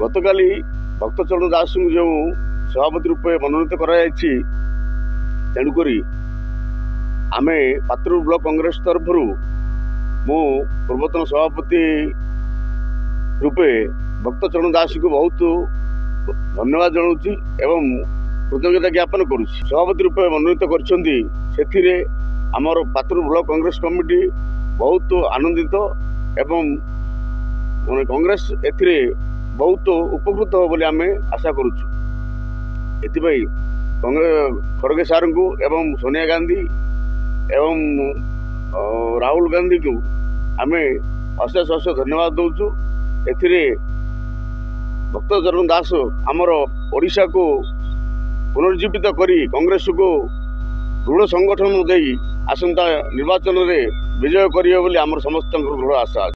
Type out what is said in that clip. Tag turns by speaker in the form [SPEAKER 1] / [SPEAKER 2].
[SPEAKER 1] गतकाली भक्तचरण दास को जो सभापति रूपे मनोनीत कराई तेणुक आमे पात्र ब्लॉक कांग्रेस तरफ मु पूर्वतन सभापति रूपे भक्तचरण दास को बहुत धन्यवाद जनाऊँगी एवं कृतज्ञता ज्ञापन करुच्ची। सभापति रूपे मनोनीत कर आमर पात्र ब्लॉक कांग्रेस कमिटी बहुत आनंदित एवं कांग्रेस एथिरे बहुत उपकृत हो बोली आमे आशा करुचु। एथिपाई कांग्रेस खड़गे सार को एवं सोनिया गांधी एवं राहुल गांधी को आमे अशेष अशेष धन्यवाद दौचु। एथिरे भक्तचरण दास आमर ओडिशा को पुनर्जीवित करी कांग्रेस को दृढ़ संगठन दे आसंता निर्वाचन में विजय करिए बोली आमर समस्त दृढ़ आशा।